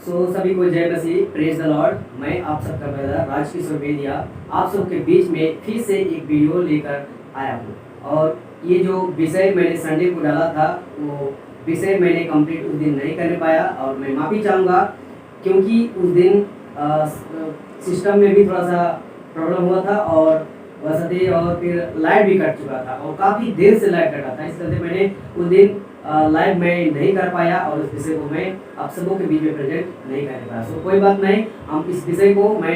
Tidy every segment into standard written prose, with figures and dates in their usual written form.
सभी को जय मसीह, प्रेज द लॉर्ड। मैं आप सबका ब्रदर राजकिशोर बेदिया आप सबके बीच में फिर से एक वीडियो लेकर आया हूँ। और ये जो विषय मैंने संडे को डाला था वो विषय मैंने कंप्लीट उस दिन नहीं करने पाया और मैं माफ़ी चाहूँगा, क्योंकि उस दिन सिस्टम में भी थोड़ा सा प्रॉब्लम हुआ था और वैसे और फिर लाइट भी कट चुका था और काफ़ी देर से लाइट कटा था। इस तरह से मैंने उस दिन लाइव में नहीं कर पाया और इस विषय को मैं आप सबों के बीच में प्रेजेंट नहीं कर पाया। सो कोई बात नहीं, हम इस विषय को मैं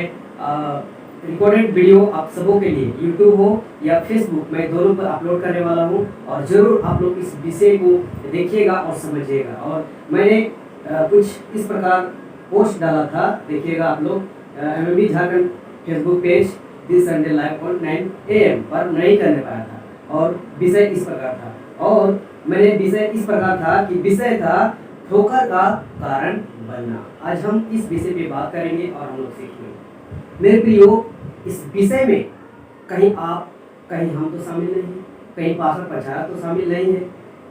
रिकॉर्डेड वीडियो आप सबों के लिए यूट्यूब हो या फेसबुक में दोनों पर अपलोड करने वाला हूँ और ज़रूर आप लोग इस विषय को देखिएगा और समझिएगा। और मैंने कुछ इस प्रकार पोस्ट डाला था, देखिएगा आप लोग। MMB Jharkhand Facebook page this Sunday live on 9 AM पर नहीं करने पाया था और विषय इस प्रकार था। और मैंने विषय इस प्रकार था कि विषय था ठोकर का कारण बनना। आज हम इस विषय पे बात करेंगे और हम लोग सीखेंगे। मेरे प्रियो, इस विषय में कहीं आप कहीं हम तो शामिल नहीं हैं, कहीं पास्टर प्रचारक तो शामिल नहीं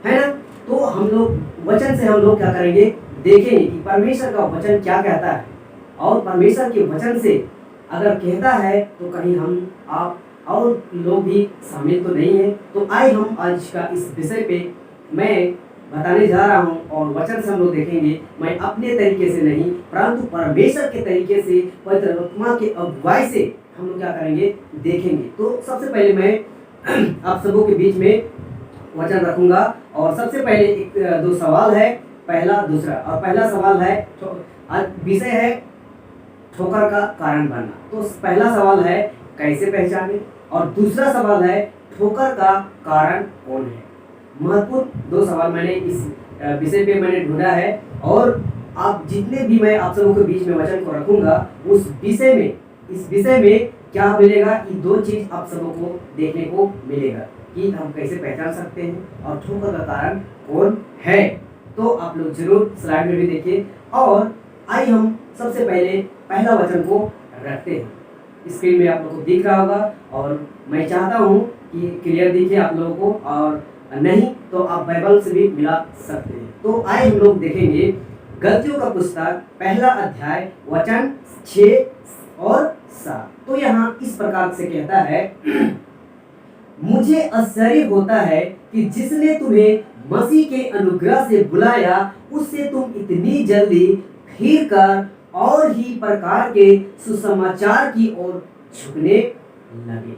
है ना। तो हम लोग वचन से हम लोग क्या करेंगे, देखेंगे कि परमेश्वर का वचन क्या कहता है। और परमेश्वर के वचन से अगर कहता है तो कहीं हम आप और लोग भी शामिल तो नहीं है। तो आइए हम आज का इस विषय पे मैं बताने जा रहा हूँ और वचन से हम लोग देखेंगे। मैं अपने तरीके से नहीं परंतु परमेश्वर के तरीके से, पवित्र आत्मा के अगुवाई से हम लोग क्या करेंगे, देखेंगे। तो सबसे पहले मैं आप सबों के बीच में वचन रखूंगा और सबसे पहले एक दो सवाल है, पहला दूसरा। और पहला सवाल है, विषय है ठोकर का कारण बनना। तो पहला सवाल है कैसे पहचाने और दूसरा सवाल है ठोकर का कारण कौन है। महत्वपूर्ण दो सवाल मैंने इस विषय पे मैंने ढूंढा है और आप जितने भी मैं आप सबों के बीच में वचन को रखूंगा उस विषय में, इस विषय में क्या मिलेगा, ये दो चीज आप सबों को देखने को मिलेगा कि हम कैसे पहचान सकते हैं और ठोकर का कारण कौन है। तो आप लोग जरूर स्लाइड में भी देखिए। और आइए हम सबसे पहले पहला वचन को रखते हैं। स्क्रीन में आप लोगों को दिख रहा होगा और मैं चाहता हूँ कि क्लियर दिखे आप लोगों को, और नहीं तो आप बाइबल से भी मिला सकते हैं। तो आइए हम लोग देखेंगे गलतियों का पुस्तक पहला अध्याय वचन 6 और 7। तो यहाँ इस प्रकार से कहता है, मुझे आश्चर्य होता है कि जिसने तुम्हें मसीह के अनुग्रह से बुलाया उससे तुम इतनी जल्दी फिर कर और ही प्रकार के सुसमाचार की ओर झुकने लगे।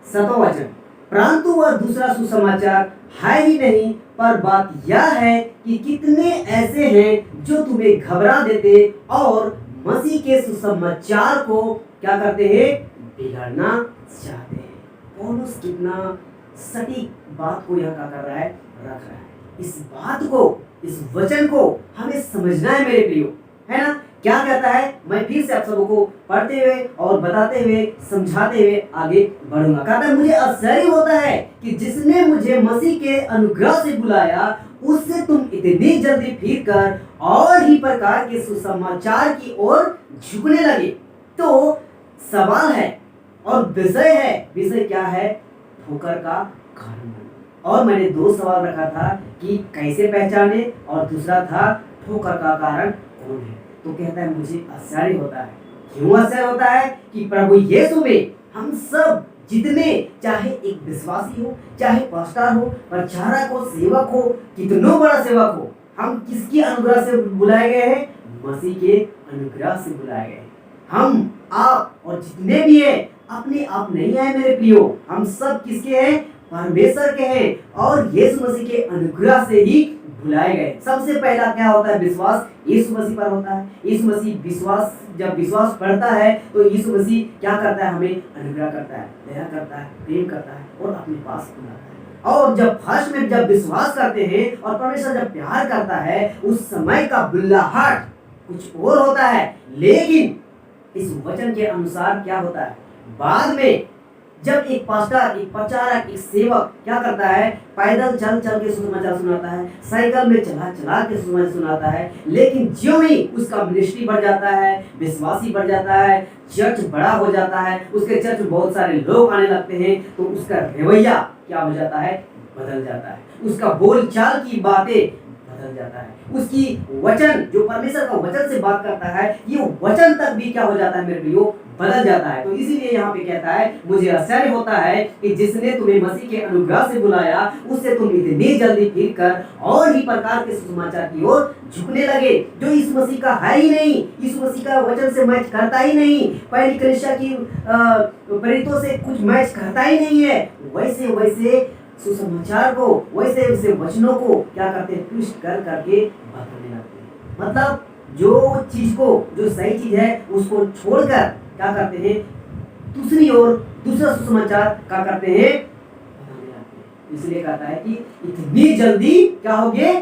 7वां वचन, परंतु वह दूसरा सुसमाचार है ही नहीं, पर बात यह है कि कितने ऐसे हैं जो तुम्हें घबरा देते और मसीह के सुसमाचार को क्या करते हैं, बिगाड़ना चाहते हैं। पौलुस कितना सटीक बात को यह क्या कर रहा है, रख रहा है। इस बात को, इस वचन को हमें समझना है मेरे प्रियो, है ना। क्या कहता है, मैं फिर से आप सबों को पढ़ते हुए और बताते हुए समझाते हुए आगे बढ़ूंगा। कहता है, मुझे आश्चर्य होता है कि जिसने मुझे मसीह के अनुग्रह से बुलाया उससे तुम इतनी जल्दी फिर कर और ही प्रकार के सुसमाचार की ओर झुकने लगे। तो सवाल है और विषय है, विषय क्या है, ठोकर का कारण। और मैंने दो सवाल रखा था कि कैसे पहचाने और दूसरा था ठोकर का कारण कौन है। तो कहता है मुझे आश्चर्य होता है। क्यों आश्चर्य होता है कि प्रभु यीशु में हम सब जितने, चाहे एक विश्वासी हो, चाहे पास्टर हो, प्रचारक हो, सेवक हो, कितना बड़ा सेवक हो, हम किसकी अनुग्रह से बुलाए गए हैं, मसीह के अनुग्रह से बुलाए गए। हम, आप और जितने भी हैं अपने आप नहीं है मेरे प्रियो, हम सब किसके हैं, परमेश्वर के हैं और यीशु मसीह के अनुग्रह से ही बुलाए गए। सबसे पहला क्या होता है, विश्वास यीशु मसीह पर होता है। यीशु मसीह विश्वास, जब विश्वास बढ़ता है तो यीशु मसीह क्या करता है, हमें अनुग्रह करता है, दया करता है, प्रेम करता है और अपने पास बुलाता है। और जब फर्स्ट में जब विश्वास करते हैं और परमेश्वर जब प्यार करता है उस समय का बुल्लाहट कुछ और होता है। लेकिन इस वचन के अनुसार क्या होता है, बाद में जब एक पास्टर, एक प्रचारक, एक सेवक क्या करता है, पैदल चल चल के सुसमाचार सुनाता है, साइकिल में चला चला के सुसमाचार सुनाता है, लेकिन ज्यों ही उसका मिनिस्ट्री बढ़ जाता है, विश्वासी बढ़ जाता है, चर्च बड़ा हो जाता है, उसके चर्च में बहुत सारे लोग आने लगते हैं, तो उसका रवैया क्या हो जाता है, बदल जाता है। उसका बोलचाल की बातें बदल जाता है। उसकी वचन, जो परमेश्वर का वचन से बात करता है, ये वचन तक भी क्या हो जाता है मेरे प्रियो, बदल जाता है। तो इसीलिए यहाँ पे कहता है, मुझे आश्चर्य होता है कि जिसने तुम्हें मसीह के अनुग्रह से बुलाया, उससे तुम इतनी जल्दी फिर कर और ही प्रकार के सुसमाचार की ओर झुकने लगे, जो इस मसीह का है ही नहीं, इस मसीह का वचन से मैच करता ही नहीं, पहली कलीसिया की प्रेरितों से कुछ मैच करता ही नहीं है। वैसे वैसे सुसमाचार को, वैसे वैसे वचनों को क्या करते हैं, ट्विस्ट कर करके बदलने लगते हैं। मतलब जो चीज को, जो सही चीज है उसको छोड़कर क्या करते हैं, दूसरी ओर दूसरा सुसमाचार क्या करते हैं, बनाने लगते हैं। इसलिए कहता है कि इतनी जल्दी क्या होगे,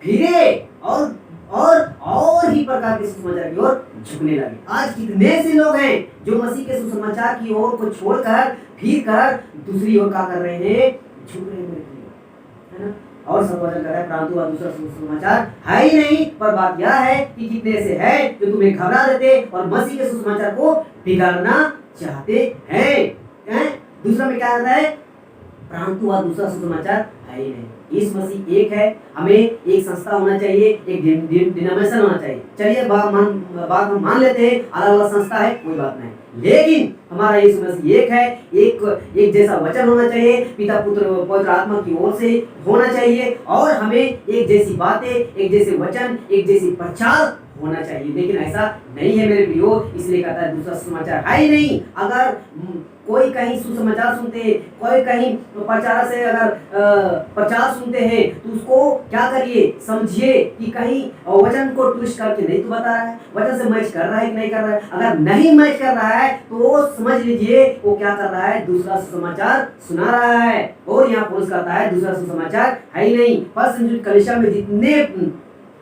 फिरे और ही प्रकार के सुसमाचार की ओर झुकने लगे। आज कितने से लोग हैं जो मसीह के सुसमाचार की ओर को छोड़कर फिर कर दूसरी ओर क्या कर रहे हैं, झुक रहे हैं, है ना। और सब वचन कर रहा है, परंतु वह दूसरा सुसमाचार है ही नहीं। पर बात यह है कि कितने से है जो तुम्हें घबरा देते और मसीह के सुसमाचार को बिगाड़ना चाहते हैं। दूसरा में क्या आता है, परंतु वह दूसरा सुसमाचार है ही नहीं। इस मसीह एक है, हमें एक संस्था होना चाहिए, एक डिनोमिनेशन होना चाहिए। चलिए बात हम मान लेते हैं, अलग अलग संस्था है, कोई बात नहीं, लेकिन हमारा यीशु मसीह एक है। एक जैसा वचन होना चाहिए, पिता पुत्र पवित्र आत्मा की ओर से होना चाहिए, और हमें एक जैसी बातें, एक जैसे वचन, एक जैसी प्रचार होना चाहिए। लेकिन ऐसा नहीं है मेरे प्रियो, इसलिए कहता है दूसरा सुसमाचार है ही नहीं। अगर कोई कहीं सुसमाचार सुनते हैं, कोई कहीं प्रचार से अगर प्रचार सुनते हैं, तो उसको क्या करिए, समझिए कि कहीं वचन को ट्विस्ट करके नहीं तो बता रहा है, वचन से मैच कर रहा है कि नहीं कर रहा है। अगर नहीं मैच कर रहा है तो वो समझ लीजिए वो क्या कर रहा है, दूसरा सुसमाचार सुना रहा है। और यहाँ पुरुष कहता है दूसरा सुसमाचार है ही नहीं। फर्स्ट कलीसिया में जितने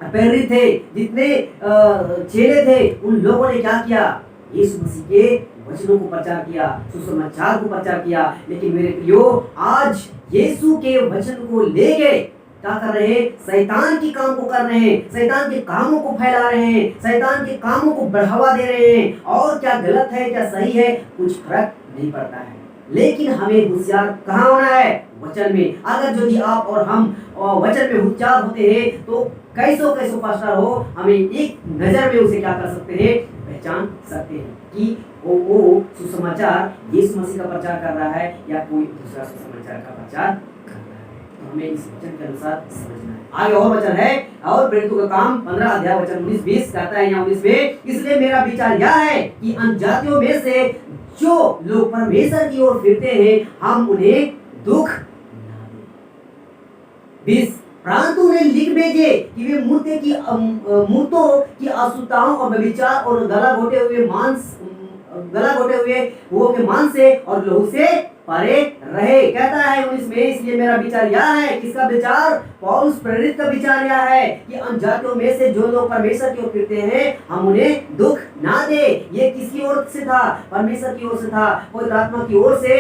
प्रेरित थे, जितने चेले थे, उन लोगों ने क्या किया, यीशु मसीह के वचनों को प्रचार किया, सुसमाचार को प्रचार किया। लेकिन मेरे प्रियो, आज यीशु के वचन को ले गए क्या कर रहे हैं, शैतान के काम को कर रहे हैं, शैतान के कामों को फैला रहे हैं, शैतान के कामों को बढ़ावा दे रहे हैं। और क्या गलत है क्या सही है, कुछ फर्क नहीं पड़ता है। लेकिन हमें होशियार कहाँ होना है, वचन में। अगर यदि आप और हम वचन में होशियार होते हैं तो कैसो पास्टर हो, हमें एक नजर में उसे क्या कर सकते हैं, पहचान सकते हैं कि वो सुसमाचार यीशु मसीह का प्रचार कर रहा है या कोई दूसरा सुसमाचार का प्रचार कर रहा है। तो हमें इस वचन के अनुसार समझना है। आगे और वचन है, और प्रेरितों का काम 15 अध्याय वचन 19-20 कहता है यहाँ 19 में, इसलिए मेरा विचार यह है कि अन्यजातियों में से जो लोग परमेश्वर की ओर फिरते हैं, हम उन्हें दुख ना दें। 20 परंतु उन्हें लिख भेजे कि वे मूर्तों की अशुद्धताओं और व्यभिचार और गला घोटे हुए वो के मांस से और लहू से परे रहे। कहता है 19 में, इसलिए मेरा विचार यह है, किसका विचार, पौलुस प्रेरित का विचार यह है कि अन्यजातियों में से जो लोग परमेश्वर की ओर फिरते हैं, हम उन्हें दुख ना दे। ये किसकी ओर से था, परमेश्वर की ओर से था, पवित्र आत्मा की ओर से।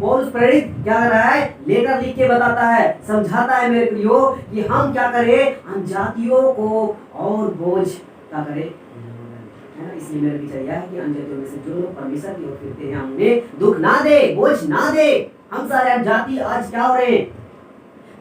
पौलुस प्रेरित क्या कर रहा है, लेटर लिख के बताता है, समझाता है मेरे प्रियो कि हम क्या करें, अन्यजातियों को और बोझ क्या करें, है ना। इसलिए मेरा विचार यह है कि अन्यजातियों में से जो लोग परमेश्वर की ओर फिरते हैं, हम उन्हें दुख ना दे, बोझ ना दे। हम सारे अन्यजाति आज क्या हो रहे हैं,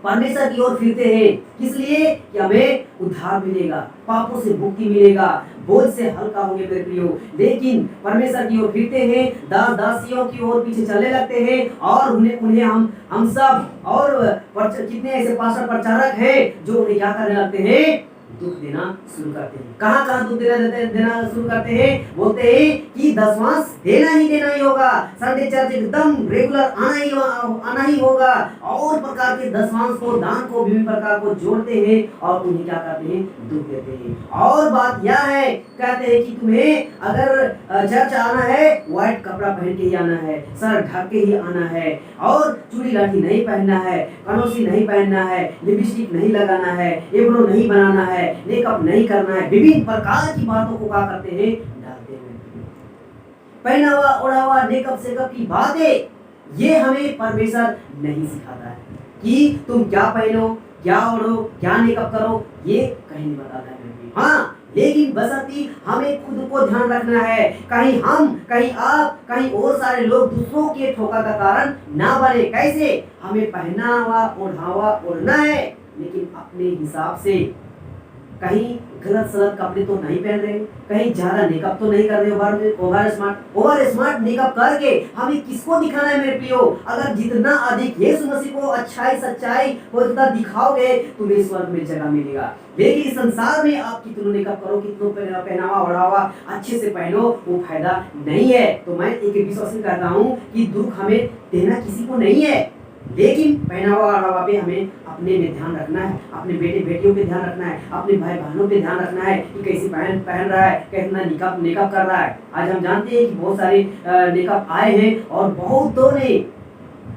परमेश्वर की ओर फिरते हैं, किस लिए कि हमें उद्धार मिलेगा, पापों से मुक्ति मिलेगा, बोझ से हल्का होंगे मेरे प्रियो। लेकिन परमेश्वर की ओर फिरते हैं, दास दासियों की ओर पीछे चलने लगते हैं, और उन्हें हम सब और कितने ऐसे पास्टर प्रचारक हैं जो उन्हें क्या करने लगते हैं, दुख देना शुरू करते हैं। कहाँ दुख देना शुरू करते हैं, बोलते हैं कि दशमांश देना ही होगा, संडे चर्च एकदम रेगुलर आना ही होगा, और प्रकार के दशमांश को, दान को, विभिन्न प्रकार को जोड़ते हैं और उन्हें क्या करते हैं, दुख देते हैं। और बात यह है, कहते हैं कि तुम्हें अगर चर्च आना है, व्हाइट कपड़ा पहन के ही आना है, सर ढक के ही आना है, और चूड़ी लाठी नहीं पहनना है, कनौसी नहीं पहनना है, लिपस्टिक नहीं लगाना है, एब्रो नहीं बनाना है, मेकअप नहीं करना है, विभिन्न प्रकार की बातों को क्या करते हैं, डालते हैं। पहना हुआ ओढ़ा हुआ मेकअप सेकअप की बातें, ये हमें परमेश्वर नहीं सिखाता है कि तुम क्या पहनो, क्या ओढ़ो, क्या मेकअप करो, ये कहीं नहीं बताता है। हाँ, लेकिन बशर्ते हमें खुद को ध्यान रखना है, कहीं हम, कहीं आप, कहीं और सारे लोग दूसरों के ठोकर का कारण ना बने। कैसे, हमें पहना हुआ ओढ़ा हुआ ओढ़ना है, लेकिन अपने हिसाब से कहीं गलत सलत कपड़े तो नहीं पहन रहे, कहीं ज्यादा मेकअप तो नहीं कर रहे, ओवर स्मार्ट मेकअप करके हमें किसको दिखाना है मेरे प्रियो? अगर जितना अधिक यीशु मसीह को अच्छाई सच्चाई और दिखाओगे तुम्हें स्वर्ग में जगह मिलेगा। लेकिन इस संसार में आप कितना मेकअप करो, कितना पहनावा ओढ़ावा अच्छे से पहनो, वो फायदा नहीं है। तो मैं एक विश्वास करता हूँ कि दुख हमें देना किसी को नहीं है, लेकिन पहनावा ओढ़ावा पे हमें अपने में ध्यान रखना है, अपने बेटे बेटियों पे ध्यान रखना है, अपने भाई बहनों पे ध्यान रखना है कि कैसी पहन रहा है, कितना मेकअप कर रहा है। आज हम जानते हैं कि बहुत सारे मेकअप आए हैं और बहुतों ने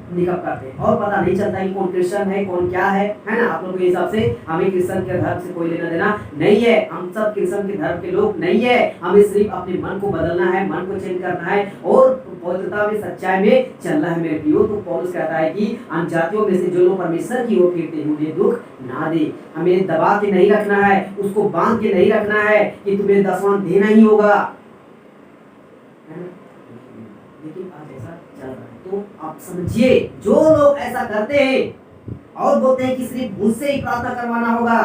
मेकअप करते हैं और पता नहीं चलता कि कौन क्रिश्चियन है कौन क्या है ना। आप लोगों के हिसाब से हमें क्रिश्चियन के धर्म से कोई लेना देना नहीं है, हम सब क्रिश्चियन के धर्म के लोग नहीं है। हमें सिर्फ अपने मन को बदलना है, मन को चेंज करना है और पवित्रता में सच्चाई में चलना है मेरे प्रियो। तो पौलुस कहता है कि अन्य जातियों में से जो लोग परमेश्वर की ओर फिरते हैं उन्हें दुख ना दे। हमें दबा के नहीं रखना है, उसको बांध के नहीं रखना है कि तुम्हें दसवां देना ही होगा, लेकिन आज ऐसा चल रहा है। तो आप समझिए, जो लोग ऐसा करते हैं और बोलते हैं कि सिर्फ मुझसे ही प्रार्थना करवाना होगा,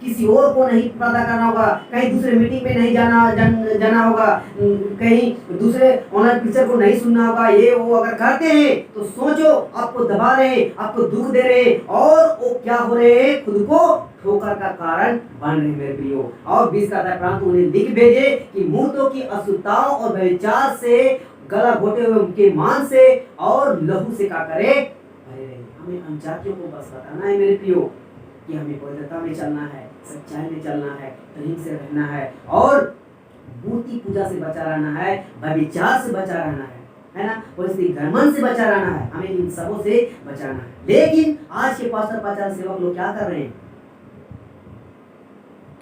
किसी और को नहीं प्रार्थना करना होगा, कहीं दूसरे मीटिंग में नहीं जाना होगा, कहीं दूसरे ऑनलाइन पिक्चर को नहीं सुनना होगा, ये वो अगर करते हैं तो सोचो आपको दबा रहे, आपको दुख दे रहे और वो क्या हो रहे हैं, खुद को ठोकर का कारण बन रहे मेरे प्रियो। और 20 का परंतु उन्हें लिख भेजे कि मूर्तों की अशुद्धताओं और व्यभिचार से, गला घोटे हुए उनके मांस से और लहू से क्या करे, हमें अनजातियों को बस बताना है मेरे प्रियो कि हमें पवित्रता में चलना है, सच्चाई में चलना है, प्रेम से रहना है और मूर्ति पूजा से बचा रहना है, व्यभिचार से बचा रहना है ना, वैसे घमंड से बचा रहना है, हमें इन सबों से बचाना है। लेकिन आज के पास्टर पाचार सेवक लोग क्या कर रहे हैं,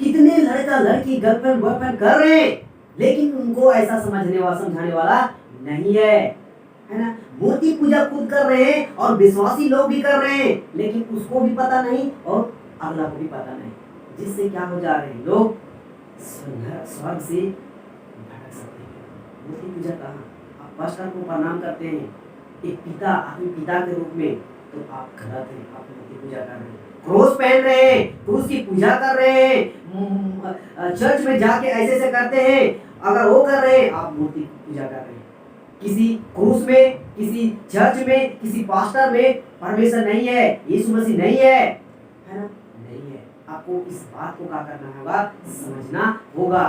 कितने लड़का लड़की गर्लफ्रेंड बॉयफ्रेंड कर रहे हैं, लेकिन उनको ऐसा समझाने वाला नहीं है ना। मूर्ति पूजा खुद कर रहे हैं और विश्वासी लोग भी कर रहे हैं, लेकिन उसको भी पता नहीं और अगला को भी पता नहीं, जिससे क्या हो जा रहे हैं, लोग स्वर्ग से भटक सकते हैं। मूर्ति पूजा कहाँ, आप पास्टर को प्रणाम करते हैं एक पिता, अपने पिता के रूप में, तो आप गलत हैं, आप मूर्ति पूजा कर रहे हैं। क्रूस पहन रहे हैं, क्रूस की पूजा कर रहे हैं, चर्च में जाके ऐसे करते हैं, अगर वो कर रहे हैं आप मूर्ति पूजा कर रहे हैं। किसी क्रूस में, किसी चर्च में, किसी पास्टर में परमेश्वर नहीं है, यीशु मसीह नहीं है ना, नहीं है। आपको इस बात को क्या करना होगा, समझना होगा।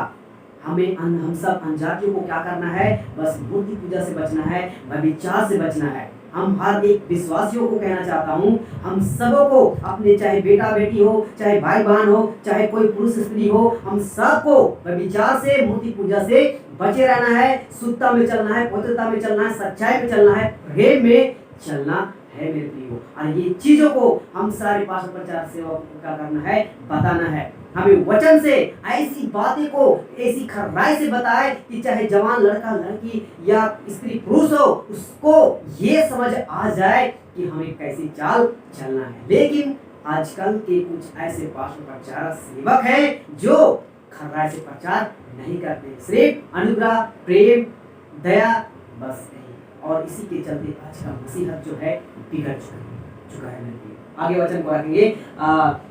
हम सब अनजातियों को क्या करना है, बस मूर्ति पूजा से बचना है, व्यभिचार से बचना है। हम हर एक विश्वासियों को कहना चाहता हूँ, हम सबों को, अपने चाहे बेटा बेटी हो, चाहे भाई बहन हो, चाहे कोई पुरुष स्त्री हो, हम सबको व्यभिचार से, मूर्ति पूजा से बचे रहना है, शुद्धता में चलना है, पवित्रता में चलना है, सच्चाई में चलना है, प्रेम में चलना है मेरे प्रियो। और ये चीजों को हम सारे पास्टर प्रचार सेवकों को क्या करना है, बताना है। हमें वचन से ऐसी बातें को ऐसी खराई से बताए कि चाहे जवान लड़का लड़की या स्त्री पुरुष हो, उसको ये समझ आ जाए कि हमें कैसी चाल चलना है। लेकिन आजकल के कुछ ऐसे पास्टर प्रचार सेवक हैं जो खराई से प्रचार नहीं करते, सिर्फ अनुग्रह, प्रेम, दया, बस नहीं। और इसी के चलते आज का मसीहत जो है बिगड़ चुका है मेरे। आगे वचन को रखेंगे,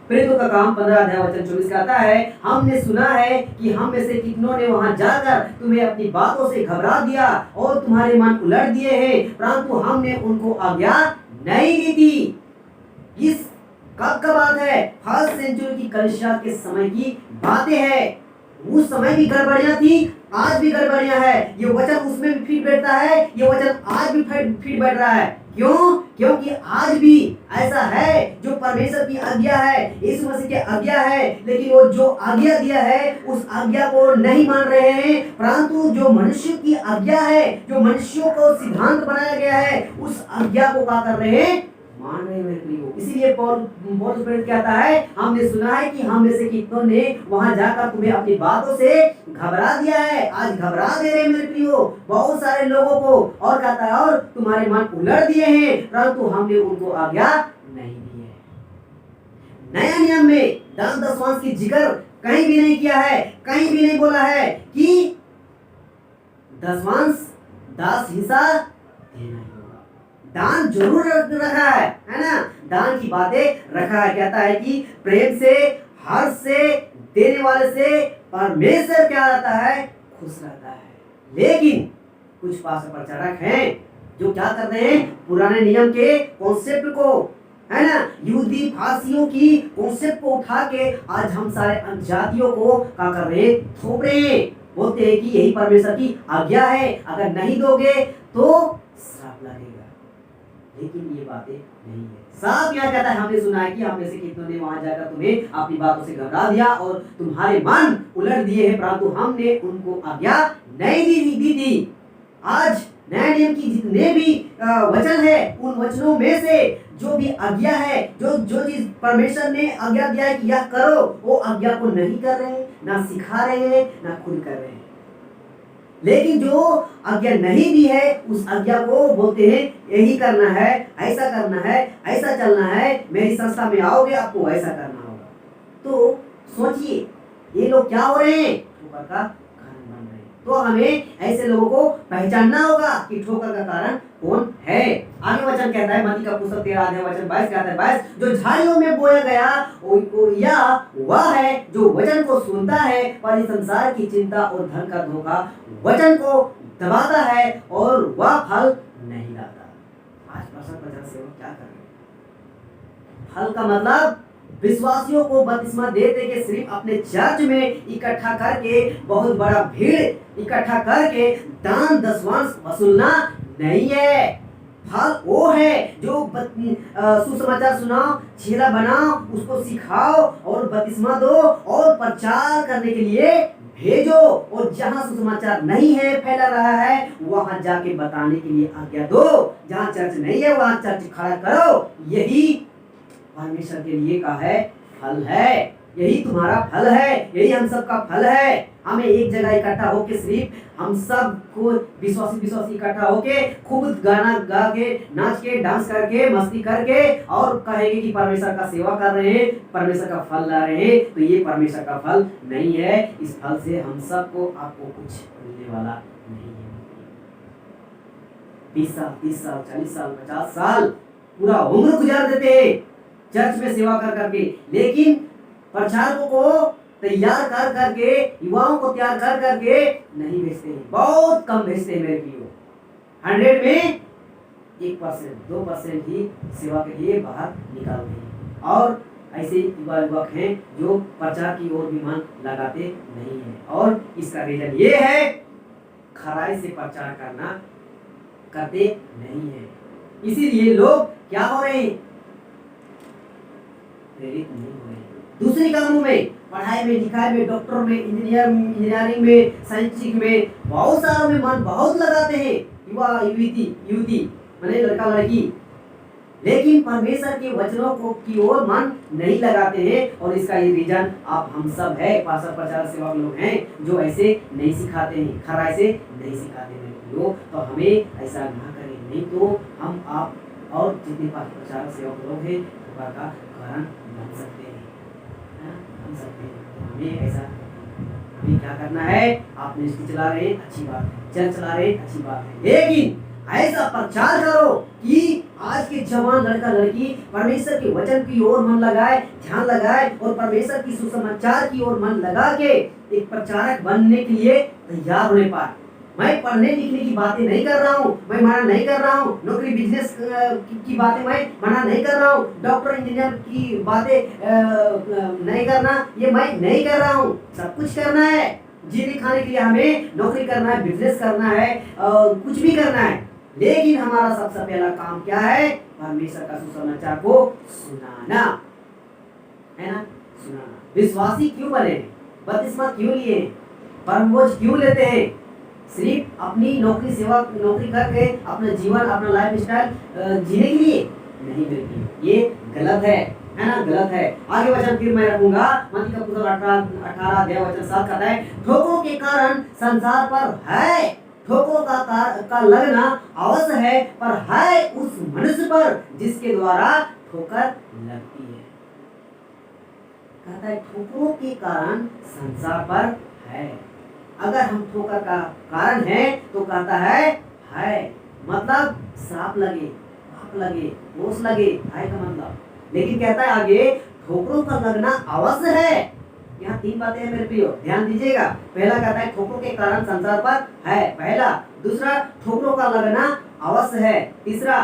प्रेरितों का काम 15 अध्याय वचन 24 का आता है, हमने सुना है कि हम में से कितनों ने वहां जाकर तुम्हें अपनी बातों से घबरा दिया और तुम्हारे मन उलट दिए हैं, परंतु हमने उनको आज्ञा नहीं दी थी। इस कब का बात है, फर्स्ट सेंचुरी की कलीसिया के समय की बातें हैं। उस समय भी गड़बड़ियां थी, आज भी गड़बड़ियां है। ये वचन उसमें भी फिट बैठता है, ये वचन आज भी फिट बैठ रहा है। क्यों? क्योंकि आज भी ऐसा है, जो परमेश्वर की आज्ञा है, यीशु मसीह की आज्ञा है, लेकिन वो जो आज्ञा दिया है उस आज्ञा को नहीं मान रहे हैं, परंतु जो मनुष्य की आज्ञा है, जो मनुष्यों को सिद्धांत बनाया गया है, उस आज्ञा को क्या कर रहे हैं, मान रहे हैं। इसीलिए पौलुस प्रेरित कहता है, हमने सुना है कि हम में से कितनों ने वहां जाकर तुम्हें अपनी बातों से घबरा दिया है। आज घबरा दे रहे मेरे प्रियो बहुत सारे लोगों को, और कहता है और तुम्हारे मन उलट दिए हैं, परंतु हमने उनको आज्ञा नहीं दी है। नया नियम में दान दशवांश की जिक्र कहीं भी नहीं किया है, कहीं भी नहीं बोला है कि दशवांश 10 हिस्सा देना ही होगा। दान जरूर रखा है ना, दान की बातें रखा है। कहता है कि प्रेम से, हर्ष से, देने वाले से परमेश्वर क्या रहता है, खुश रहता है। लेकिन कुछ पास प्रचारक हैं जो क्या कर रहे हैं, पुराने नियम के कॉन्सेप्ट को, है ना, यहूदी फासियों की कॉन्सेप्ट को उठा के आज हम सारे जातियों को क्या कर रहे हैं, थोप रहे हैं। बोलते हैं कि यही परमेश्वर की आज्ञा है, अगर नहीं दोगे तो श्राप लगेगा। लेकिन ये बातें नहीं है। साफ यहाँ कहता है, हमने सुना है कि हम में से कितनों ने वहां जाकर तुम्हें अपनी बातों से घबरा दिया और तुम्हारे मन उलट दिए हैं, परंतु हमने उनको आज्ञा नहीं दी थी। आज नए नियम की जितने भी वचन है, उन वचनों में से जो भी आज्ञा है, जो चीज परमेश्वर ने आज्ञा दिया है कि यह करो, वो आज्ञा को नहीं कर रहे हैं, ना सिखा रहे हैं, ना खुद कर रहे हैं। लेकिन जो आज्ञा नहीं दी है, उस आज्ञा को बोलते हैं यही करना है, ऐसा करना है, ऐसा चलना है, मेरी संस्था में आओगे आपको ऐसा करना होगा। तो सोचिए ये लोग क्या हो रहे हैं, ठोकर का कारण बन रहे हैं। तो हमें ऐसे लोगों को पहचानना होगा कि ठोकर का कारण कौन है। आगे वचन कहता है, मत्ती का पुस्तक 13 अध्याय वचन 22 कहता है, 22 जो झाड़ियों में बोया गया या वह है जो वचन को सुनता है पर इस संसार की चिंता और धन का धोखा वचन को दबाता है और वह फल नहीं लाता। आज प्रचार सेवक क्या कर रहे हैं, फल का मतलब विश्वासियों को बपतिस्मा देते के सिर्फ अपने चर्च में इकट्ठा करके, बहुत बड़ा भीड़ इकट्ठा करके दान दसवांश वसूलना नहीं है। फल वो है जो सुसमाचार सुनाओ, चेला बनाओ, उसको सिखाओ और बपतिस्मा दो और प्रचार करने के लिए भेजो। और जहां सुसमाचार नहीं है, फैला रहा है, वहां जाके बताने के लिए आज्ञा दो। जहां चर्च नहीं है वहां चर्च खड़ा करो। यही परमेश्वर के लिए का है फल है, यही तुम्हारा फल है, यही हम सबका फल है। हमें एक जगह इकट्ठा होके, सिर्फ हम सब को विश्वासी इकट्ठा होके खूब गाना गा के, नाच के, डांस करके, मस्ती करके और कहेंगे कि परमेश्वर का सेवा कर रहे हैं, परमेश्वर का फल ला रहे हैं, तो ये परमेश्वर का फल नहीं है। इस फल से हम सबको आपको कुछ मिलने वाला नहीं है। 20 साल, 30 साल, 40 साल, 50 साल पूरा उम्र गुजार देते हैं चर्च में सेवा कर करके, लेकिन प्रचारकों को तैयार कर करके, युवाओं को तैयार कर करके नहीं भेजते हैं। बहुत कम भेजते हैं मेरे प्रियो। 100 में 1%, 2% ही सेवा के लिए बाहर निकालते हैं। और ऐसे युवक हैं जो प्रचार की ओर भी मन लगाते नहीं है। और इसका रीजन ये है, खराई से प्रचार करते नहीं है। इसीलिए लोग क्या हो रहे हैं, प्रेरित नहीं हो रहे। दूसरी कामों में, पढ़ाई में, लिखाई में, डॉक्टर में, इंजीनियरिंग में, साइंटिफिक में, बहुत सारों में मन बहुत लगाते हैं युवा युवती माने लड़का लड़की, लेकिन परमेश्वर के वचनों को की ओर मन नहीं लगाते हैं। और इसका ये रीजन आप हम सब है, पास्टर प्रचारक सेवक लोग हैं जो ऐसे नहीं सिखाते हैं, खराई से नहीं सिखाते हैं लोग। तो हमें ऐसा ना करें, नहीं तो हम आप और जितने पास्टर प्रचारक सेवक लोग हैं का कारण बन सकते हैं, बन सकते हैं। तो हमें ऐसा, हमें क्या करना है, आप मिनिस्ट्री चला रहे हैं अच्छी बात है, चर्च चला रहे हैं अच्छी बात है, लेकिन ऐसा प्रचार करो कि आज के जवान लड़का लड़की परमेश्वर के वचन की ओर मन लगाए, ध्यान लगाए और परमेश्वर की सुसमाचार की ओर मन लगा के एक प्रचारक बनने के लिए तैयार होने पाए। मैं पढ़ने लिखने की बातें नहीं कर रहा हूँ, मैं मना नहीं कर रहा हूँ, नौकरी बिजनेस की बातें मैं मना नहीं कर रहा हूँ, डॉक्टर इंजीनियर की बातें नहीं करना, ये मैं नहीं कर रहा हूँ। सब कुछ करना है, जीने खाने के लिए हमें नौकरी करना है, बिजनेस करना है, कुछ भी करना है, लेकिन हमारा सबसे पहला काम क्या है, परमेश्वर का सुसमाचार को सुनाना है ना, सुनाना। विश्वासी क्यों बने, बपतिस्मा क्यों लिए, परमभोज क्यों लेते हैं, सिर्फ अपनी नौकरी करके अपना जीवन, अपना लाइफ स्टाइल जीने के लिए नहीं मिलती। ये गलत है ना, गलत है। आगे वचन फिर मैं रखूंगा, मत्ती का पुस्तक 18 अध्याय वचन 7 कहता है, ठोकरों के कारण संसार पर है, ठोकरों का लगना अवश्य है, पर है उस मनुष्य पर जिसके द्वारा ठोकर लगती है। कहता है ठोकरों के कारण संसार पर है। अगर हम ठोकर का कारण है तो कहता है मतलब श्राप लगे, आग लगे, ठोस लगे, घाय का मतलब। लेकिन कहता है आगे, ठोकरों का लगना अवश्य है। यहाँ 3 बातें हैं मेरे प्रियो, ध्यान दीजिएगा। पहला कहता है ठोकरों के कारण संसार पर है, पहला। दूसरा, ठोकरों का लगना अवश्य है। तीसरा,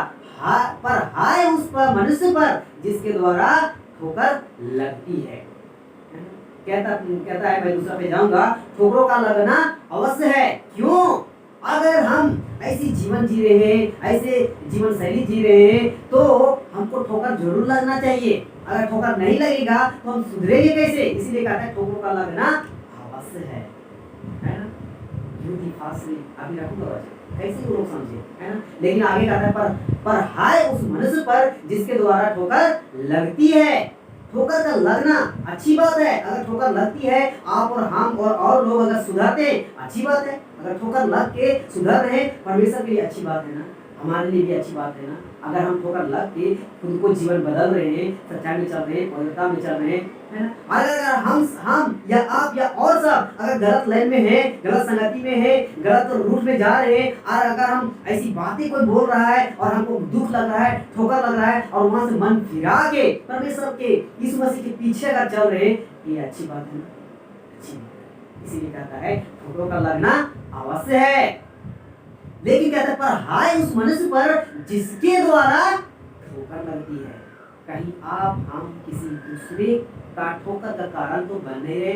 पर हाय उस पर मनुष्य पर जिसके द्वारा ठोकर लगती है। कहता कहता है, मैं दूसरा पे जाऊंगा, ठोकरों का लगना अवश्य है। क्यों? अगर हम ऐसी जीवन जी रहे हैं, ऐसे जीवन शैली जी रहे हैं, तो हमको ठोकर जरूर लगना चाहिए। अगर ठोकर नहीं लगेगा तो हम सुधरेंगे कैसे? इसीलिए कहता है ठोकरों का लगना अवश्य है ना। युद्धि फांसी अभी रखूंगा कैसे वो लोग समझे, है ना। लेकिन आगे कहता है, पर हाय उस मनुष्य पर जिसके द्वारा ठोकर लगती है। ठोकर का लगना अच्छी बात है। अगर ठोकर लगती है, आप और हम और लोग अगर सुधरते हैं, अच्छी बात है। अगर ठोकर लग के सुधर रहे, परमेश्वर के लिए अच्छी बात है ना, हमारे लिए भी अच्छी बात है ना। अगर हम ठोकर लग के खुद को जीवन बदल रहे हैं, सच्चाई में चल रहे हैं, पवित्रता में चल रहे हैं, है ना। अगर हम या आप या और सब अगर गलत लाइन में है, गलत संगति में है, गलत रूट में जा रहे हैं, और अगर हम ऐसी बातें कोई बोल रहा है और हमको दुख लग रहा है, ठोकर लग रहा है, और वहां से मन फिरा के परमेश्वर के यीशु मसीह के पीछे अगर चल रहे हैं, ये अच्छी बात है ना, अच्छी बात है। इसीलिए कहता है ठोकरों का लगना अवश्य है। लेकिन कहता है, पर हाय उस मनुष्य पर जिसके द्वारा ठोकर लगती है। कहीं आप हम किसी दूसरे का ठोकर का कारण तो बन नहीं रहे,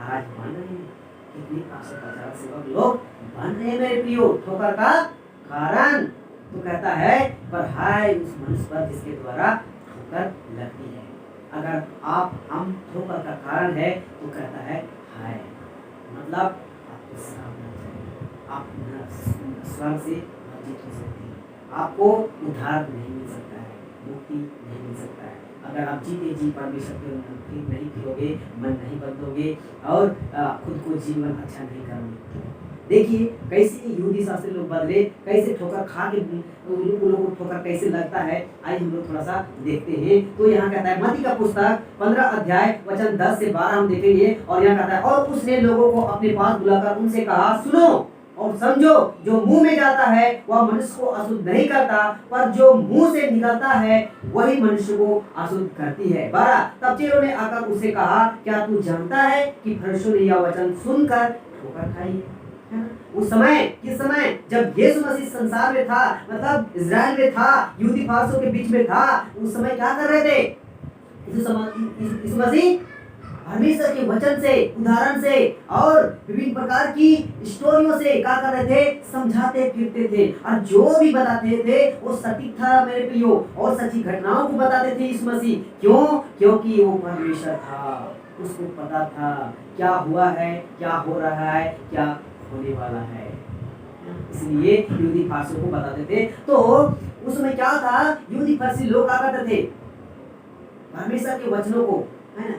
आज बन रहे हैं। कितने 550 सेवक लोग बन रहे हैं मेरे प्रियो, ठोकर का कारण। तो कहता है, पर हाय उस मनुष्य पर जिसके द्वारा ठोकर लगती है। अगर आप हम ठोकर का कारण है, तो कहता है हाय, मतलब आपको सावधान चाहिए। आप स्वर्ग से वंचित हो सकते हैं, आपको उद्धार नहीं मिल सकता है, मुक्ति नहीं मिल सकता है। अगर आप जीते जी परमेश्वर के ठीक नहीं फिरोगे, मन नहीं बदलोगे, और खुद को जीवन अच्छा नहीं करोगे। देखिए कैसे यहूदी शास्त्री लोग बदले, कैसे ठोकर खा के उन लोगों को ठोकर कैसे लगता है। आइए हम लोग थोड़ा सा देखते हैं। तो यहाँ कहता है मत्ती का पुस्तक 15 अध्याय वचन 10 से 12 हम देखेंगे। और यहाँ कहता है, और उसने लोगों को अपने पास बुलाकर उनसे कहा, सुनो और समझो, जो मुंह में जाता है वह मनुष्य को अशुद्ध नहीं करता, पर जो मुंह से निकलता है वही मनुष्य को अशुद्ध करती है। 12, तब चेलों ने आकर उससे कहा, क्या तू जानता है कि फरिश्तियों ने यह वचन सुनकर ठोकर खाई है? उस समय, किस समय? जब यीशु मसीह संसार में था, मतलब इजराइल में था, यहूदी फारसियों के बीच में था, उस समय क्या कर रहे थे? यीशु मसीह परमेश्वर के वचन से, उदाहरण से और विभिन्न प्रकार की स्टोरियों से क्या कर रहे थे? समझाते फिरते थे। और जो भी बताते थे वो सटीक था मेरे प्रियो, और सच्ची घटनाओं को बताते थे यीशु मसीह। क्यों? क्योंकि वो परमेश्वर था, उसको पता था क्या हुआ है, क्या हो रहा है, क्या होने वाला है। इसलिए यहूदी फारसियों को बताते थे। तो उसमें क्या था? यहूदी फारसी लोग क्या करते थे? परमेश्वर के वचनों को, है ना,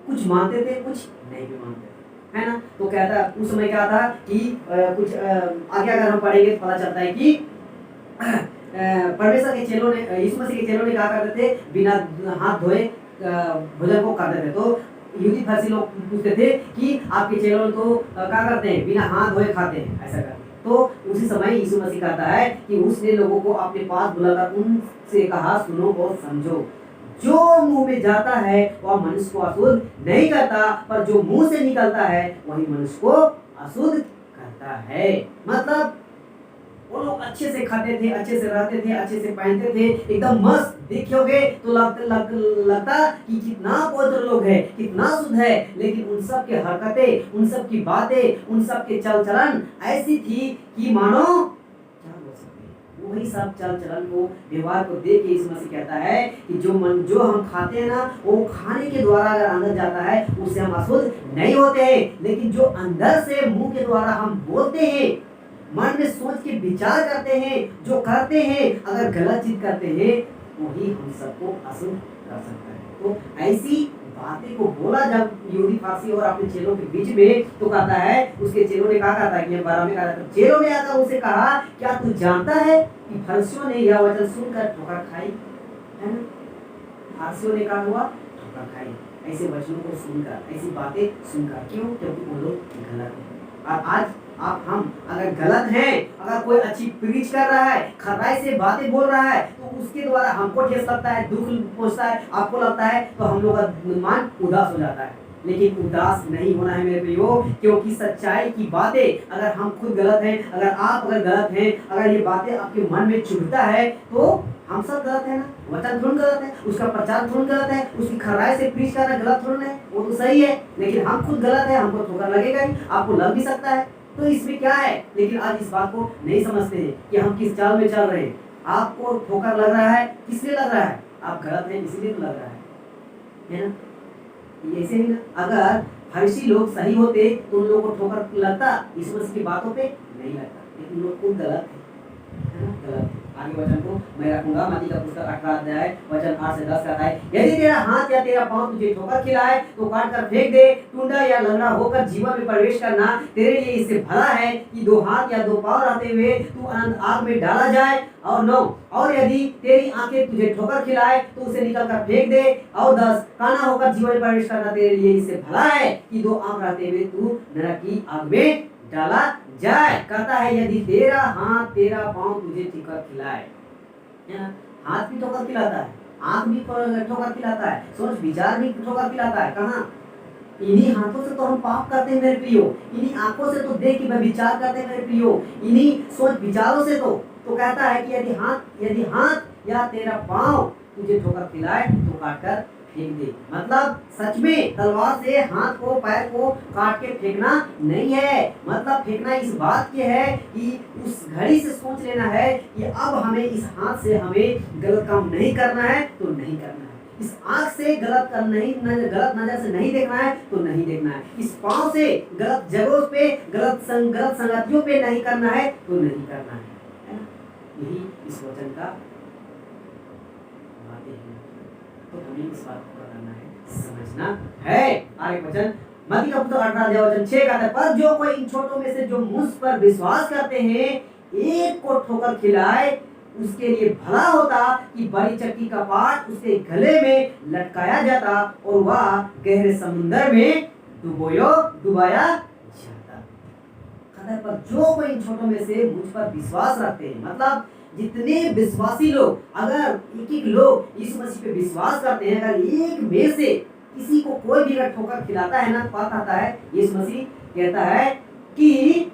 कुछ मानते थे, कुछ नहीं भी मानते थे, है ना। तो कहता उस समय क्या था कि कुछ आगे अगर हम पढ़ेंगे तो पता चलता है कि परमेश्वर के चेलों ने, यीशु मसीह के चेलों ने क्या करते थे? बिना हाथ धोए भोजन को करते थे। तो यहूदी फरीसी लोग पूछते थे कि आपके चेलों तो क्या करते हैं? बिना हाथ धोए खाते हैं, ऐसा करते हैं। तो उसी समय यीशु मसीह कहता है कि उसने लोगों को अपने पास बुलाकर उनसे कहा, सुनो और समझो, जो मुंह में जाता है वह मनुष्य को अशुद्ध नहीं करता, पर जो मुंह से निकलता है वही मनुष्य को अशुद्ध करता है। मतलब वो लोग अच्छे से खाते थे, अच्छे से रहते थे, अच्छे से पहनते थे, एकदम मस्त देखोगे तो लगता कि कितना पवित्र लोग है, कितना शुद्ध है। लेकिन उन सब के हरकतें, उन सब की बातें, उन सब के चल चलन ऐसी थी कि मानो क्या बोल सकते, वही सब चल चलन को, व्यवहार को देख के इस मसीह कहता है कि जो हम खाते हैं ना, वो खाने के द्वारा अगर अंदर जाता है उससे हम अशुद्ध नहीं होते हैं। लेकिन जो अंदर से मुंह के द्वारा हम बोलते हैं, मन में सोच के विचार करते हैं, जो करते हैं, अगर गलत चीज करते हैं, वही हम सबको अशुद्ध कर सकता है। तो ऐसी बातें को बोला जब यहूदी फारसी और अपने चेलों के बीच में, तो कहता है उसके चेलों ने कहा था कि 12 में कहा था, चेलों ने आकर उसे कहा, क्या तू जानता है कि फरिश्तियों ने यह वचन सुनकर ठोकर खाई है ना। फारसियों ने कहा हुआ ठोकर खाई, ऐसे वचनों को सुनकर, ऐसी बातें सुनकर। क्यों? क्योंकि वो लोग गलत है, और आज आप हम अगर गलत हैं, अगर कोई अच्छी प्रीच कर रहा है, खराई से बातें बोल रहा है, तो उसके द्वारा हमको ठेस लगता है, दुख पहुंचता है, आपको लगता है, तो हम लोग का मन उदास हो जाता है। लेकिन उदास नहीं होना है मेरे प्रियो, क्योंकि सच्चाई की बातें अगर हम खुद गलत हैं, अगर आप अगर गलत हैं, अगर ये बातें आपके मन में चुभता है, तो हम सब गलत है ना। वचन थोड़ा गलत है, उसका प्रचार थोड़ा गलत है, उसकी खराई से प्रीच करना गलत थोड़ा है, वो तो सही है। लेकिन हम खुद गलत है, हमको ठोकर लगेगा ही, आपको लग भी सकता है, तो इसमें क्या है। लेकिन आज इस बात को नहीं समझते हैं कि हम किस चाल में चल रहे हैं। आपको ठोकर लग रहा है, किस लिए लग रहा है? आप गलत हैं इसीलिए तो लग रहा है ना। ऐसे ही ना, अगर फरीसी लोग सही होते तो उन लोगों को ठोकर लगता, यीशु मसीह की बातों पे नहीं लगता, लेकिन लोग खुद गलत है ना, गलत है। आगे वचन को मैं रखूंगा, मत्ती का पुस्तक 18 अध्याय वचन 8 से 10 कहता है, यदि तेरा हाथ या तेरा पांव तुझे ठोकर खिलाए तो काट कर फेंक दे, टुंडा या लंगड़ा होकर जीवन में प्रवेश करना तेरे लिए इससे भला है कि 2 हाथ या 2 पांव रहते हुए तू अनंत आग में डाला जाए। और 9, और यदि तेरी आंखें तुझे ठोकर खिलाए तो उसे निकल कर फेंक दे। और 10, काना होकर जीवन में प्रवेश करना तेरे लिए इससे भला है कि 2 आंख रहते हुए तू नरक की आग में डाला जाए। कहता है यदि तेरा हाथ तेरा पांव तुझे ठोकर खिलाए, हाथ भी ठोकर खिलाता है, आंख भी ठोकर खिलाता है, सोच विचार भी ठोकर खिलाता है। कहाँ? इन्हीं हाथों से तो हम पाप करते हैं मेरे प्रियो, इन्हीं आंखों से तो देख के विचार करते हैं मेरे प्रियो, इन्हीं सोच विचारों से तो कहता है कि यदि हाथ या तेरा पांव तुझे ठोकर खिलाए तो काट कर फेंक दे। मतलब सच में तलवार से हाथ को पैर को काट के फेंकना नहीं है, मतलब फेंकना इस बात के है कि उस घड़ी से सोच लेना है कि अब हमें इस हाथ से हमें गलत काम नहीं करना है तो नहीं करना है, इस आंख से गलत नजर से नहीं देखना है तो नहीं देखना है, इस पांव से गलत जगहों पे गलत संगतियों पे नहीं करना है तो नहीं करना है ना। यही इस वचन का बातें हैं, तो हमें इस बात को करना है, समझना है। आगे वचन मत्ती का पुस्तक 18 अध्याय वचन 6 का है, पर जो कोई इन छोटों में से जो मुझ पर विश्वास करते हैं एक को ठोकर खिलाए उसके लिए भला होता कि बड़ी चक्की का पाट उसके गले में लटकाया जाता और वह गहरे समुद्र में डुबाया जाता। पर जो कोई इन छोटों में से मुझ पर विश्वास रखते हैं, मतलब जितने विश्वासी लोग, अगर एक लोग यीशु मसीह पे विश्वास करते हैं, अगर एक में से किसी को कोई भी अगर ठोकर खिलाता है ना, बात आता है यीशु मसीह कहता है कि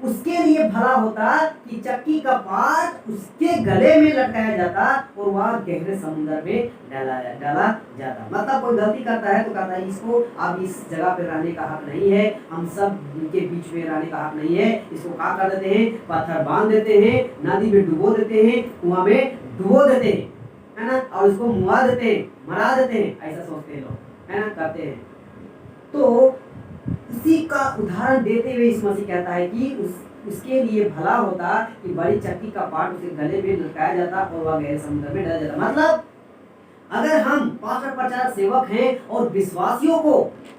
उसके लिए भला होता कि चक्की का पाट उसके गले में लटकाया जाता और वह गहरे समुद्र में डाला जाता। मतलब कोई गलती करता है तो कहता है इसको अब इस जगह पे रहने का हक नहीं है, हम सब इनके बीच में रहने का हक नहीं है, इसको क्या कर देते हैं, पत्थर बांध देते हैं, नदी में डुबो देते हैं, कुआं में डुबो देते हैं, है ना, और इसको मुआ देते हैं, मरा देते हैं, ऐसा सोचते हैं लोग, है ना, करते हैं। तो उसी का उदाहरण देते हुए इस मसीह कहता है कि उसके लिए भला होता कि बड़ी चक्की का पाट उसके गले में लटकाया जाता और वह गहरे समुद्र में डाला जाता। मतलब अगर हम पास्टर प्रचारक सेवक हैं और विश्वासियों को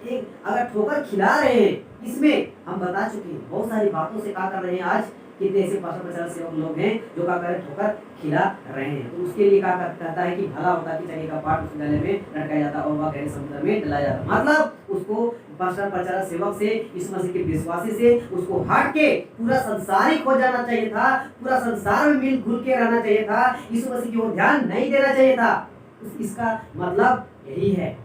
एक अगर ठोकर खिला रहे हैं, इसमें हम बता चुके हैं बहुत सारी बातों से क्या कर रहे हैं, आज कितने ऐसे पास्टर प्रचारक सेवक लोग हैं जो क्या कर रहे हैं, ठोकर खिला रहे हैं। तो उसके लिए क्या कहता है कि भला होता कि चक्की का पाट उसके गले में लटकाया जाता और वह गहरे समुद्र में डाला जाता। मतलब उसको पास्टर प्रचारक सेवक से, इस मसीह के विश्वासी से उसको हट के पूरा संसारिक हो जाना चाहिए था, पूरा संसार में मिल घुल के रहना चाहिए था, यीशु मसीह की ओर ध्यान नहीं देना चाहिए था। इसका मतलब यही है।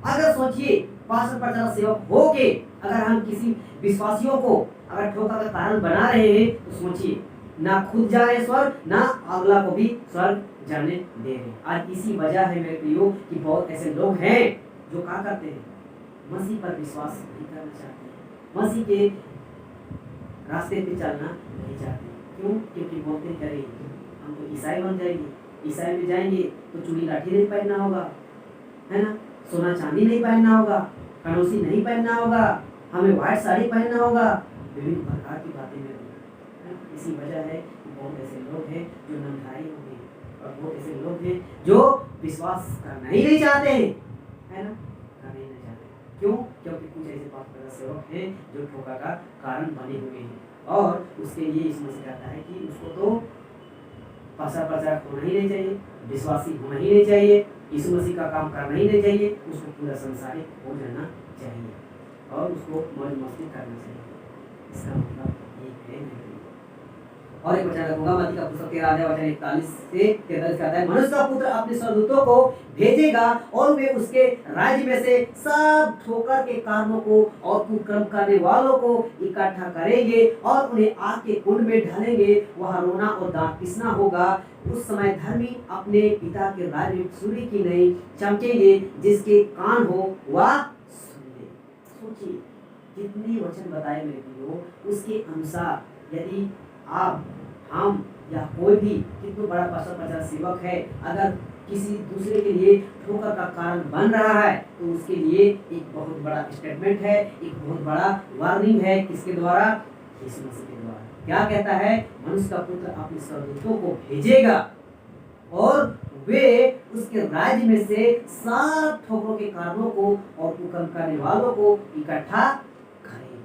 अगर सोचिए पास्टर प्रचारक सेवक हो के अगर हम किसी विश्वासियों को अगर ठोकर का कारण बना रहे हैं तो सोचिए ना खुद जा रहे स्वर्ग, ना अगला को भी स्वर्ग जाने दे रहे। आज इसी वजह है मेरे प्रियो कि बहुत ऐसे लोग हैं जो क्या करते हैं, मसीह पर विश्वास नहीं करना चाहते, मसीह के रास्ते पे चलना नहीं चाहते। क्यों? क्योंकि बोलते हैं अरे हम तो ईसाई बन जाएंगे, ईसाई में जाएंगे तो चूड़ी लाठी नहीं पहनना होगा, है ना, सोना चांदी नहीं पहनना होगा, कनौसी नहीं पहनना होगा, हमें व्हाइट साड़ी पहनना होगा, विभिन्न प्रकार की बातें में। इसी वजह है कि बहुत ऐसे लोग हैं जो नंधाई हो गए और बहुत ऐसे लोग हैं जो विश्वास करना ही नहीं चाहते हैं, है ना, करना ही नहीं चाहते। क्यों? क्योंकि कुछ ऐसे पास्टर सेवक हैं जो ठोकर का कारण बने हुए हैं और उसके लिए इस मसीह कहता है कि उसको तो पास्टर प्रचारक होना ही नहीं चाहिए, विश्वासी होना ही नहीं चाहिए, यीशु मसीह का काम करना ही नहीं चाहिए, उसको पूरा संसारिक हो जाना चाहिए और उसको मौज मस्ती करना चाहिए। इसका मतलब ये है नहीं। और एक वचन रखूंगा, मत्ती का पुस्तक 13 अध्याय वचन 41 से 43 कहता है, मनुष्य का पुत्र अपने स्वर्गदूतों को भेजेगा और वे उसके राज्य में से सब ठोकर के कारणों को और कुकर्म करने वालों को इकट्ठा करेंगे और उन्हें आग के कुंड में डालेंगे, वहां रोना और दांत पिसना होगा। उस समय धर्मी अपने पिता के राज्य में सूर्य की नहीं चमकेंगे, जिसके कान हो वह सुन ले। सोचिए, जितने वचन बताए मेरे प्रियो, उसके अनुसार यदि आप, हम या कोई भी कितना बड़ा पास्टर प्रचार सेवक है, अगर किसी दूसरे के लिए ठोकर का कारण बन रहा है तो उसके लिए एक बहुत बड़ा स्टेटमेंट है, एक बहुत बड़ा वार्निंग है। किसके द्वारा? यीशु मसीह के द्वारा। क्या कहता है? मनुष्य का पुत्र अपने स्वर्गदूतों को भेजेगा और वे उसके राज्य में से सब ठोकरों के कारणों को और कुकर्म करने वालों को इकट्ठा करेंगे।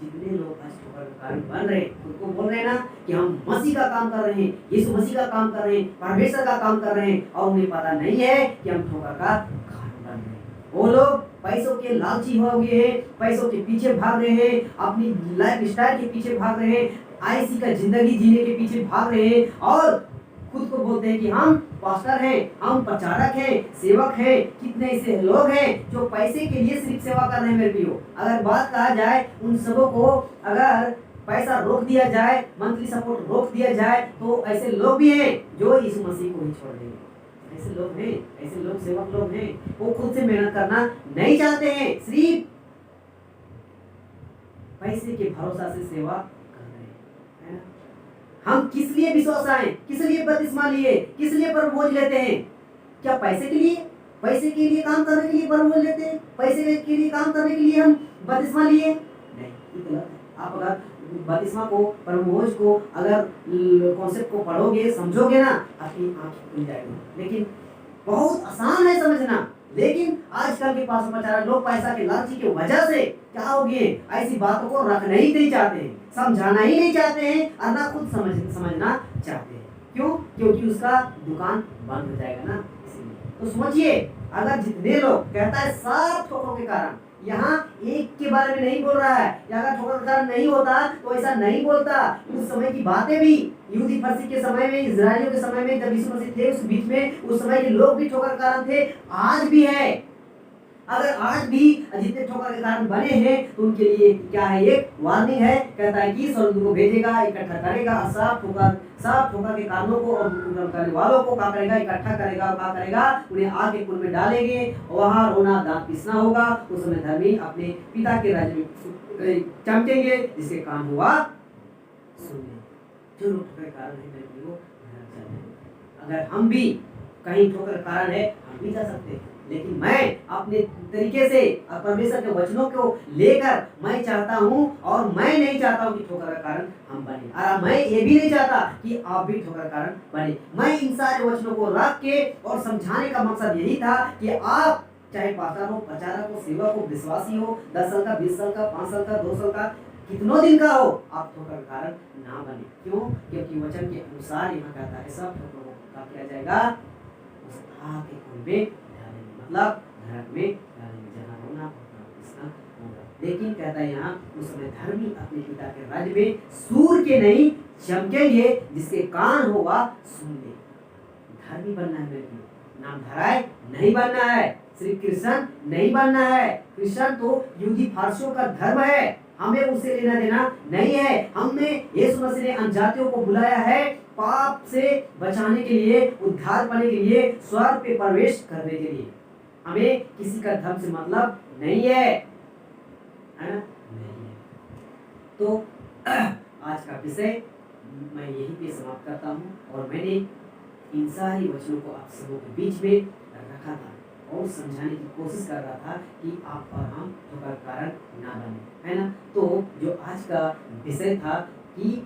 जितने लोग आज ठोकर का कारण बन रहे हैं, उनको बोल रहे हैं ना कि हम मसीह का काम कर रहे हैं, यीशु मसीह का काम कर रहे हैं, परमेश्वर का काम कर रहे हैं, और उन्हें पता नहीं है कि हम ठोकर का कारण बन रहे हैं। वो लोग पैसों के लालची हो गए हैं, पैसों के पीछे भाग रहे हैं, अपनी लाइफ स्टाइल के पीछे भाग रहे हैं, आईसी का जिंदगी जीने के पीछे भाग रहे हैं और खुद को बोलते हैं कि हम पास्टर हैं, हम प्रचारक हैं, सेवक हैं। कितने ऐसे लोग हैं जो पैसे के लिए सिर्फ सेवा कर रहे हैं मेरे प्रियो। अगर बात कहा जाए उन सबों को, अगर पैसा रोक दिया जाए, मंथली सपोर्ट रोक दिया जाए, तो ऐसे लोग भी हैं जो यीशु मसीह को ही छोड़ देंगे। ऐसे लोग हैं, ऐसे लोग सेवक लोग हैं, वो खुद से मेहनत करना नहीं चाहते हैं, सिर्फ पैसे के भरोसा से सेवा कर रहे हैं। हम किस लिए विश्वास आए, किस लिए बपतिस्मा लिए, किस लिए परमोज लेते हैं? क्या पैसे के लिए? पैसे के लिए काम करने के लिए परमोज लेते हैं? पैसे के लिए काम करने के लिए हम बपतिस्मा लिए? नहीं, ये गलत है। आप अगर बपतिस्मा को, परमोज को, अगर कॉन्सेप्ट को पढ़ोगे, समझोगे ना, आपकी आंखें खुल जाएगी। लेकिन बहुत आसान है समझना, लेकिन आजकल के पास प्रचारक लोग पैसा के लालची की वजह से क्या हो गए, ऐसी बातों को रखना ही नहीं चाहते हैं, समझाना ही नहीं चाहते हैं और ना खुद समझना चाहते हैं। क्यों? क्योंकि उसका दुकान बंद हो जाएगा ना, इसीलिए। तो सोचिए, अगर जितने लोग कहता है सब ठोकरों के कारण, यहाँ एक के बारे में नहीं बोल रहा है, या अगर ठोकर का कारण नहीं होता तो ऐसा नहीं बोलता। उस समय की बातें भी, यहूदी फरसी के समय में, इजरायलियों के समय में, जब यीशु मसीह थे उस बीच में, उस समय के लोग भी ठोकर कारण थे, आज भी है। अगर आज भी जितने ठोकर के कारण बने हैं तो उनके लिए क्या है? एक वार्निंग है। कहता है कि स्वर्गदूत को भेजेगा, इकट्ठा करेगा, सब ठोकर के कारणों को और कुकर्म करने वालों को क्या करेगा? इकट्ठा करेगा। क्या करेगा? उन्हें आग के कुंड में डालेंगे, वहां रोना दांत पीसना होगा। उस समय धर्मी अपने पिता के राज्य में चमकेंगे, जिसके काम हुआ सुनने। जो लोग ठोकर कारण है मेरे प्रियो, अगर हम भी कहीं ठोकर कारण है, हम भी जा सकते हैं, लेकिन मैं अपने तरीके से परमेश्वर के वचनों को लेकर मैं चाहता हूं, और मैं नहीं चाहता हूं कि ठोकर का कारण हम बने, और मैं ये भी नहीं चाहता कि आप भी ठोकर का कारण बने। मैं इन सारे वचनों को रख के और समझाने का मकसद यही था कि आप चाहे पास्टर हो, प्रचारक हो, सेवक हो, विश्वासी हो, 10 साल का, 20 साल का, 5 साल का, 2 साल का, कितनों दिन का हो, आप ठोकर का कारण ना बने। क्यों? क्योंकि वचन के अनुसार यहाँ कहता है सब ठोकरों का किया जाएगा उस आग के कुंड में, मतलब नरक में डालेंगे, जहाँ रोना और पिसना होगा। लेकिन कहता है यहाँ, उस समय धर्मी अपने पिता के राज्य में सूर्य के नहीं चमकेंगे, जिसके कान होगा सुन ले। धर्मी बनना है मेरे को, नाम धराए नहीं बनना है, सिर्फ क्रिश्चियन नहीं बनना है। क्रिश्चियन तो यहूदी फारसियों का धर्म है, हमें उससे लेना देना नहीं है। हमने, यीशु मसीह ने अनजातियों को बुलाया है पाप से बचाने के लिए, उद्धार पाने के लिए, स्वर्ग पे प्रवेश करने के लिए। हमें किसी का धर्म से मतलब नहीं है ना? नहीं है। तो आज का विषय मैं यहीं पे समाप्त करता हूँ, और मैंने इन सारी वचनों को आप सबों के बीच में रखा था और समझाने की कोशिश कर रहा था कि आप और हम ठोकर कारण ना बने, है ना? तो जो आज का विषय था कि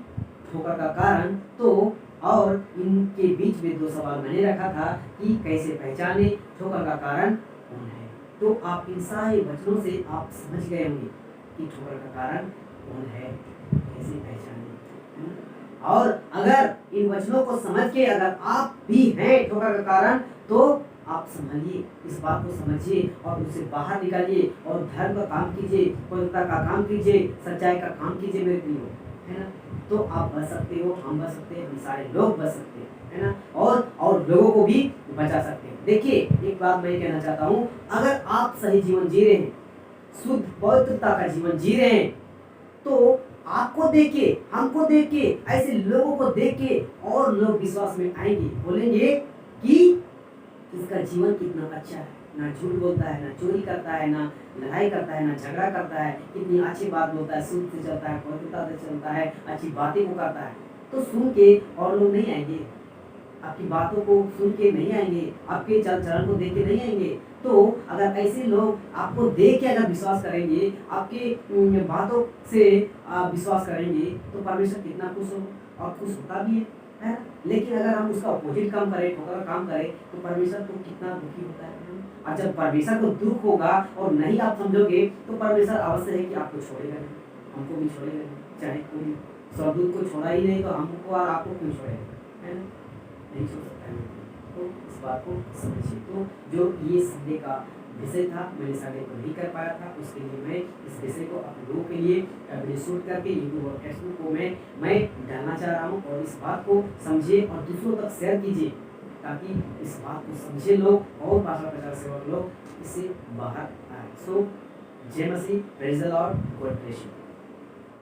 ठोकर का कारण, तो और इनके बीच में 2 सवाल मैंने रखा था कि कैसे पहचाने ठोकर का कारण कौन है। तो आप इन सारे वचनों से आप समझ गए होंगे कि ठोकर का कारण कौन है, कैसे पहचाने। और अगर इन वचनों को समझ के अगर आप भी हैं ठोकर का कारण, तो आप संभलिए, इस बात को समझिए और उससे बाहर निकालिए और धर्म का काम कीजिए, पवित्रता का काम कीजिए, सच्चाई का काम कीजिए मेरे प्रियो, है ना। तो आप बच सकते हो, हम बच सकते हैं, हम सारे लोग बच सकते हैं, है ना। और लोगों को भी बचा सकते हैं। देखिए एक बात मैं कहना चाहता हूँ, अगर आप सही जीवन जी रहे हैं, शुद्ध पवित्रता का जीवन जी रहे हैं, तो आपको देख के, हमको देख के, ऐसे लोगों को देख के और लोग विश्वास में आएंगे, बोलेंगे कि इसका जीवन कितना अच्छा है, ना झूठ बोलता है, ना चोरी करता है, ना लड़ाई करता है, ना झगड़ा करता है, कितनी अच्छी बात बोलता है, शुद्ध से चलता है, पवित्रता से चलता है, अच्छी बातें को करता है। तो सुन के और लोग नहीं आएंगे, आपकी बातों को सुन के नहीं आएंगे, आपके चल चलन को देख के नहीं आएंगे। तो अगर ऐसे लोग आपको देख के अगर विश्वास करेंगे, आपके बातों से विश्वास करेंगे, तो परमेश्वर कितना खुश हो और खुश होता भी है ना। लेकिन अगर हम उसका अपोजिट काम करें, ठोकर काम करें, तो परमेश्वर तो कितना दुखी होता है। और जब परमेश्वर को दुख होगा और नहीं आप समझोगे, तो परमेश्वर अवश्य है कि आपको छोड़ेगा नहीं, हमको भी छोड़ेगा नहीं। चाहे कोई स्वर्गदूत को छोड़ा ही नहीं, तो हमको और आपको क्यों छोड़ेगा, है ना, नहीं छोड़ सकता है। तो इस बात को समझिए। तो जो ये संडे का विषय था, मैंने संडे को नहीं कर पाया था, उसके लिए मैं इस विषय को आप लोगों के लिए वीडियो शूट करके यूट्यूब और फेसबुक को मैं डालना चाह रहा हूँ। और इस बात को समझिए और दूसरों तक शेयर कीजिए, ताकि इस बात को समझे लोग और भाषा प्रचार सेवक लोग इससे बाहर आए। सो जय मसीह, praise the Lord, God bless you.